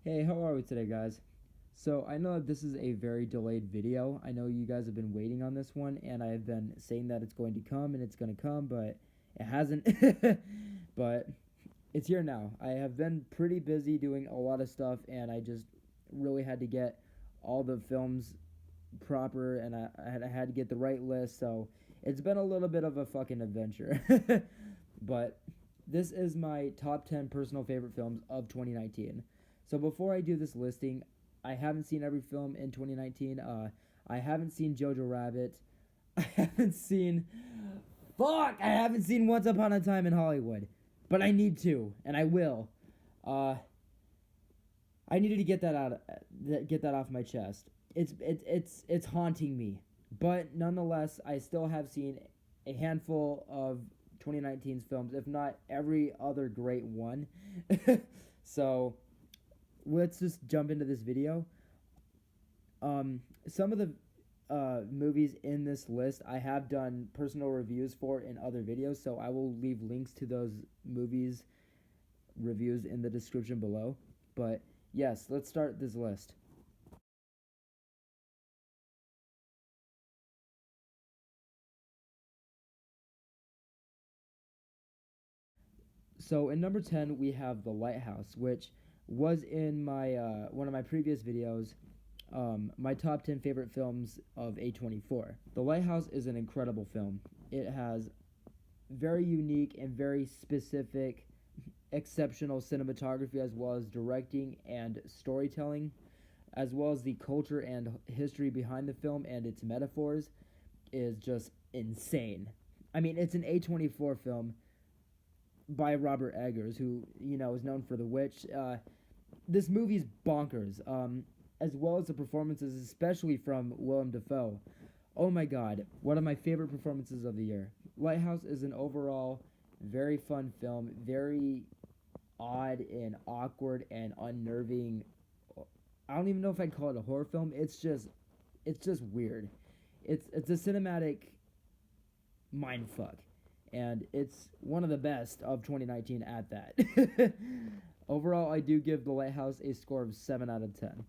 Hey, how are we today, guys? So, I know that this is a very delayed video. I know you guys have been waiting on this one, and I have been saying that it's going to come and it's going to come, but it hasn't. But it's here now. I have been pretty busy doing a lot of stuff, and I just really had to get all the films proper, and I had to get the right list, so it's been a little bit of a fucking adventure. But this is my top 10 personal favorite films of 2019. So before I do this listing, I haven't seen every film in 2019. I haven't seen Jojo Rabbit. I haven't seen. Fuck! I haven't seen Once Upon a Time in Hollywood. But I need to, and I will. I needed to get that off my chest. It's haunting me. But nonetheless, I still have seen a handful of 2019's films, if not every other great one. So let's just jump into this video. Some of the movies in this list I have done personal reviews for in other videos, so I will leave links to those movies reviews in the description below. But yes, let's start this list. So in number 10 we have The Lighthouse, which was in my one of my previous videos, my top 10 favorite films of A24. The Lighthouse is an incredible film. It has very unique and very specific, exceptional cinematography, as well as directing and storytelling, as well as the culture and history behind the film and its metaphors is just insane. I mean, it's an A24 film by Robert Eggers, who, is known for The Witch. This movie's bonkers, as well as the performances, especially from Willem Dafoe. Oh my god, one of my favorite performances of the year. Lighthouse is an overall very fun film, very odd and awkward and unnerving. I don't even know if I'd call it a horror film. It's just weird. It's a cinematic mindfuck, and it's one of the best of 2019 at that. Overall, I do give The Lighthouse a score of 7 out of 10.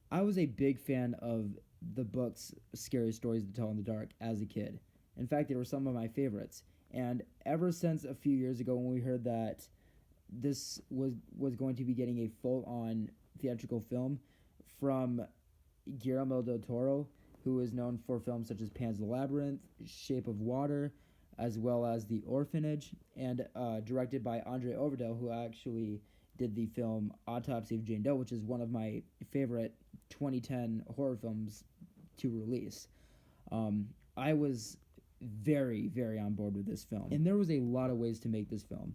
I was a big fan of the books Scary Stories to Tell in the Dark as a kid. In fact, they were some of my favorites. And ever since a few years ago when we heard that this was going to be getting a full-on theatrical film from Guillermo del Toro, who is known for films such as Pan's Labyrinth, Shape of Water, as well as The Orphanage, and directed by Andre Overdell, who actually did the film Autopsy of Jane Doe, which is one of my favorite 2010 horror films to release. I was very, very on board with this film. And there was a lot of ways to make this film.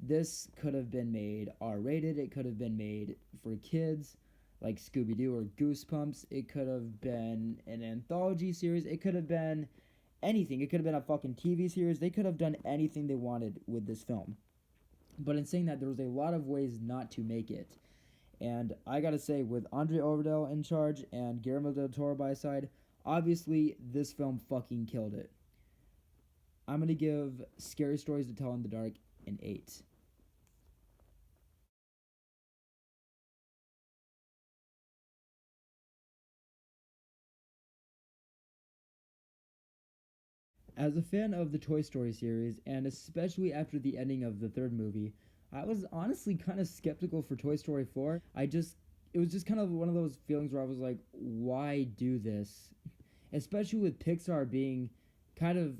This could have been made R-rated. It could have been made for kids, like Scooby-Doo or Goosebumps. It could have been an anthology series. It could have been anything. It could have been a fucking TV series. They could have done anything they wanted with this film. But in saying that, there was a lot of ways not to make it. And I gotta say, with Andre Overdell in charge and Guillermo del Toro by his side, obviously this film fucking killed it. I'm gonna give Scary Stories to Tell in the Dark an 8. As a fan of the Toy Story series, and especially after the ending of the third movie, I was honestly kind of skeptical for Toy Story 4. It was just kind of one of those feelings where I was like, why do this? Especially with Pixar being kind of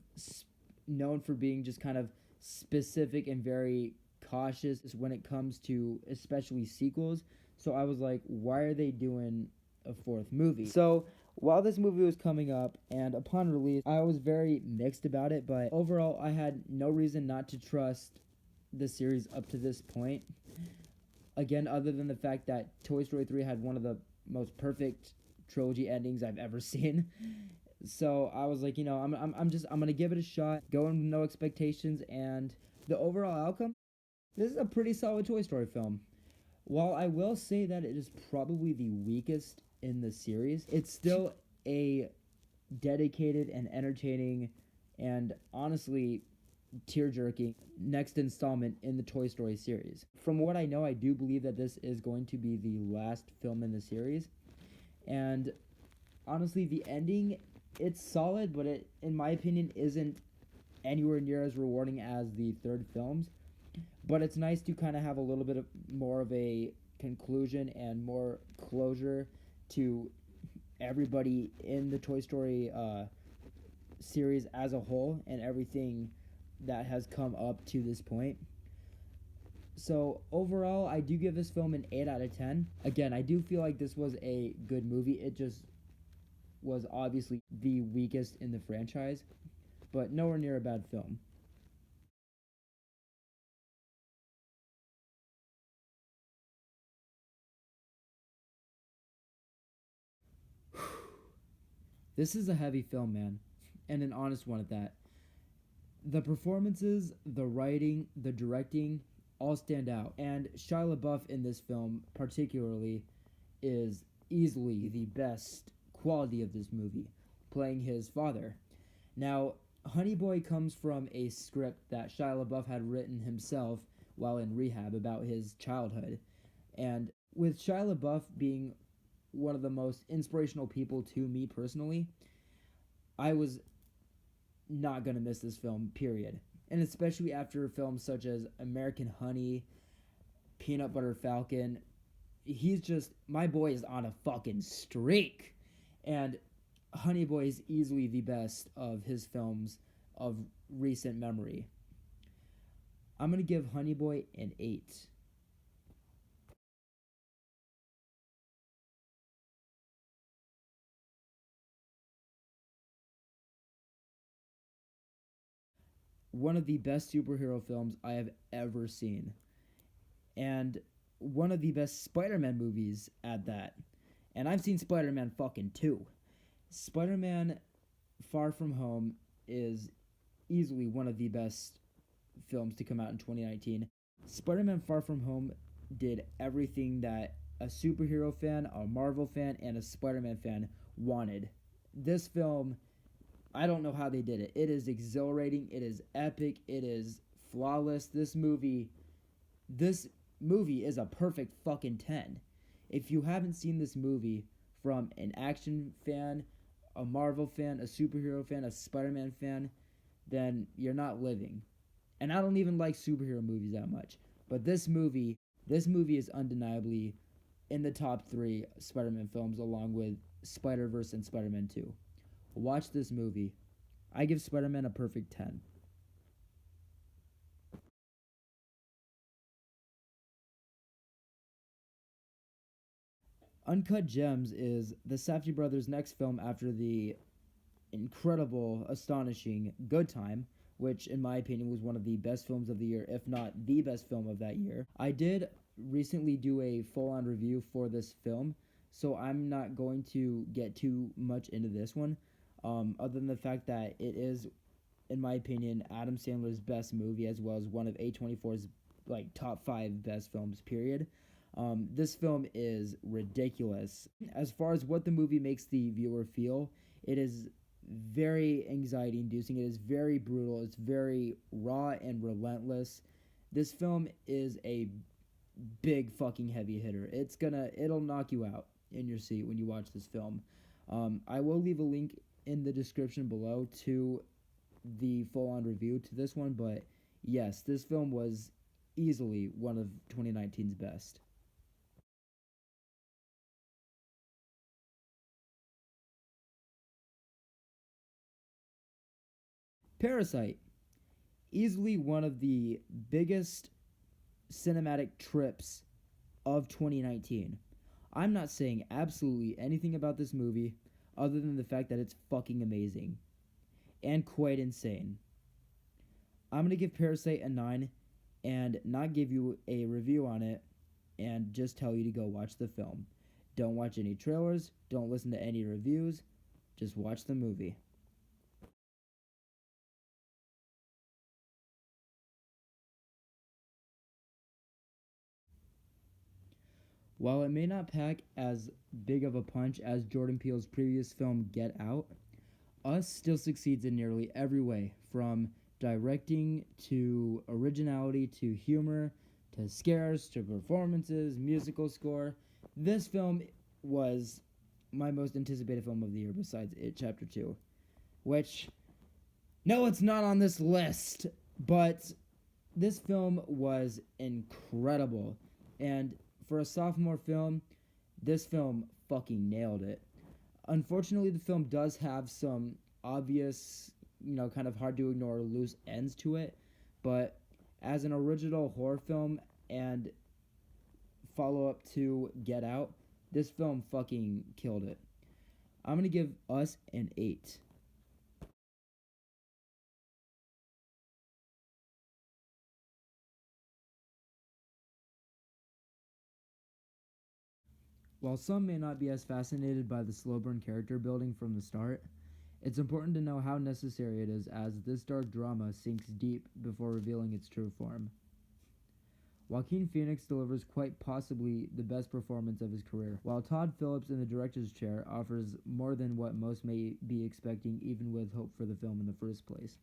known for being just kind of specific and very cautious when it comes to especially sequels. So I was like, why are they doing a fourth movie? So while this movie was coming up and upon release, I was very mixed about it, but overall, I had no reason not to trust the series up to this point. Again, other than the fact that Toy Story 3 had one of the most perfect trilogy endings I've ever seen. So I was like, I'm gonna give it a shot, go in with no expectations, and the overall outcome, this is a pretty solid Toy Story film. While I will say that it is probably the weakest in the series. It's still a dedicated and entertaining and honestly tear-jerking next installment in the Toy Story series. From what I know, I do believe that this is going to be the last film in the series. And honestly, the ending, it's solid, but it, in my opinion, isn't anywhere near as rewarding as the third films. But it's nice to kind of have a little bit of more of a conclusion and more closure to everybody in the Toy Story series as a whole and everything that has come up to this point. So overall, I do give this film an 8 out of 10. Again, I do feel like this was a good movie. It just was obviously the weakest in the franchise, but nowhere near a bad film. This is a heavy film, man, and an honest one at that. The performances, the writing, the directing all stand out, and Shia LaBeouf in this film particularly is easily the best quality of this movie, playing his father. Now, Honey Boy comes from a script that Shia LaBeouf had written himself while in rehab about his childhood. And with Shia LaBeouf being one of the most inspirational people to me personally, I was not going to miss this film, period. And especially after films such as American Honey, Peanut Butter Falcon, he's just, my boy is on a fucking streak. And Honey Boy is easily the best of his films of recent memory. I'm going to give Honey Boy an 8. One of the best superhero films I have ever seen. And one of the best Spider-Man movies at that. And I've seen Spider-Man fucking 2. Spider-Man Far From Home is easily one of the best films to come out in 2019. Spider-Man Far From Home did everything that a superhero fan, a Marvel fan, and a Spider-Man fan wanted. This film, I don't know how they did it. It is exhilarating, it is epic, it is flawless. This movie is a perfect fucking 10. If you haven't seen this movie from an action fan, a Marvel fan, a superhero fan, a Spider-Man fan, then you're not living. And I don't even like superhero movies that much. But this movie is undeniably in the top 3 Spider-Man films along with Spider-Verse and Spider-Man 2. Watch this movie. I give Spider-Man a perfect 10. Uncut Gems is the Safdie brothers' next film after the incredible, astonishing Good Time, which in my opinion was one of the best films of the year, if not the best film of that year. I did recently do a full-on review for this film, so I'm not going to get too much into this one, other than the fact that it is, in my opinion, Adam Sandler's best movie as well as one of A24's like top 5 best films, period. This film is ridiculous. As far as what the movie makes the viewer feel, it is very anxiety inducing. It is very brutal. It's very raw and relentless. This film is a big fucking heavy hitter. It'll knock you out in your seat when you watch this film. I will leave a link in the description below to the full on review to this one, but yes, this film was easily one of 2019's best. Parasite, easily one of the biggest cinematic trips of 2019. I'm not saying absolutely anything about this movie other than the fact that it's fucking amazing and quite insane. I'm going to give Parasite a 9 and not give you a review on it and just tell you to go watch the film. Don't watch any trailers, don't listen to any reviews, just watch the movie. While it may not pack as big of a punch as Jordan Peele's previous film Get Out, Us still succeeds in nearly every way, from directing to originality to humor to scares to performances, musical score. This film was my most anticipated film of the year besides It Chapter 2, which, no, it's not on this list, but this film was incredible. And for a sophomore film, this film fucking nailed it. Unfortunately, the film does have some obvious, kind of hard to ignore loose ends to it, but as an original horror film and follow up to Get Out, this film fucking killed it. I'm gonna give Us an 8. While some may not be as fascinated by the slow burn character building from the start, it's important to know how necessary it is as this dark drama sinks deep before revealing its true form. Joaquin Phoenix delivers quite possibly the best performance of his career, while Todd Phillips in the director's chair offers more than what most may be expecting even with hope for the film in the first place.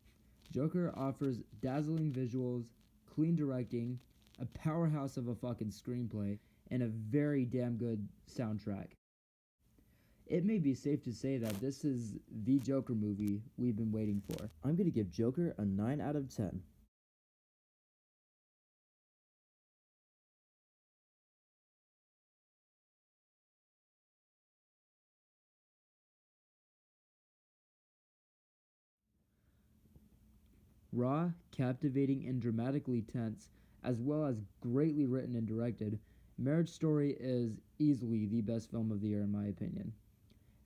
Joker offers dazzling visuals, clean directing, a powerhouse of a fucking screenplay, and a very damn good soundtrack. It may be safe to say that this is the Joker movie we've been waiting for. I'm gonna give Joker a 9 out of 10. Raw, captivating, and dramatically tense, as well as greatly written and directed, Marriage Story is easily the best film of the year in my opinion,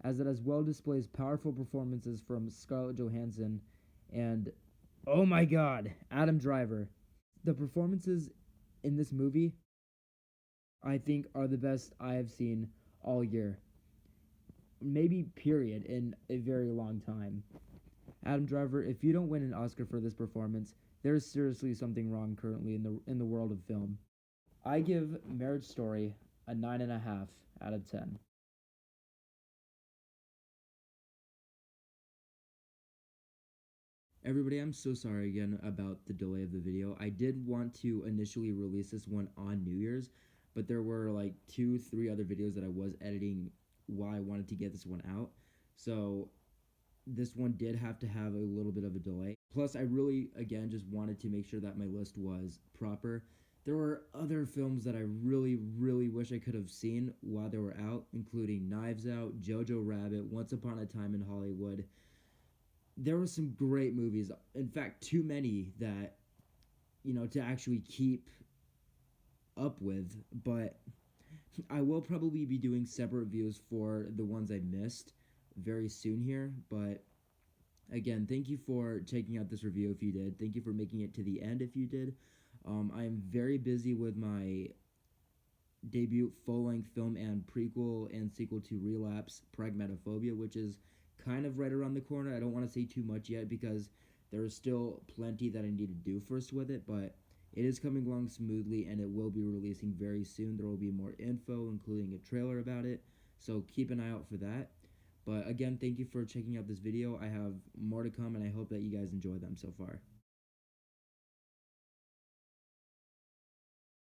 as it as well displays powerful performances from Scarlett Johansson and, oh my god, Adam Driver. The performances in this movie, I think, are the best I have seen all year. Maybe period in a very long time. Adam Driver, if you don't win an Oscar for this performance, there's seriously something wrong currently in the world of film. I give Marriage Story a 9.5 out of 10. Everybody, I'm so sorry again about the delay of the video. I did want to initially release this one on New Year's, but there were like 2-3 other videos that I was editing while I wanted to get this one out. So this one did have to have a little bit of a delay. Plus, I really, again, just wanted to make sure that my list was proper. There were other films that I really, really wish I could have seen while they were out, including Knives Out, Jojo Rabbit, Once Upon a Time in Hollywood. There were some great movies. In fact, too many that, to actually keep up with. But I will probably be doing separate reviews for the ones I missed very soon here. But again, thank you for checking out this review if you did. Thank you for making it to the end if you did. I am very busy with my debut full-length film and prequel and sequel to Relapse, Pragmatophobia, which is kind of right around the corner. I don't want to say too much yet because there is still plenty that I need to do first with it, but it is coming along smoothly and it will be releasing very soon. There will be more info, including a trailer about it, so keep an eye out for that. But again, thank you for checking out this video. I have more to come and I hope that you guys enjoy them so far.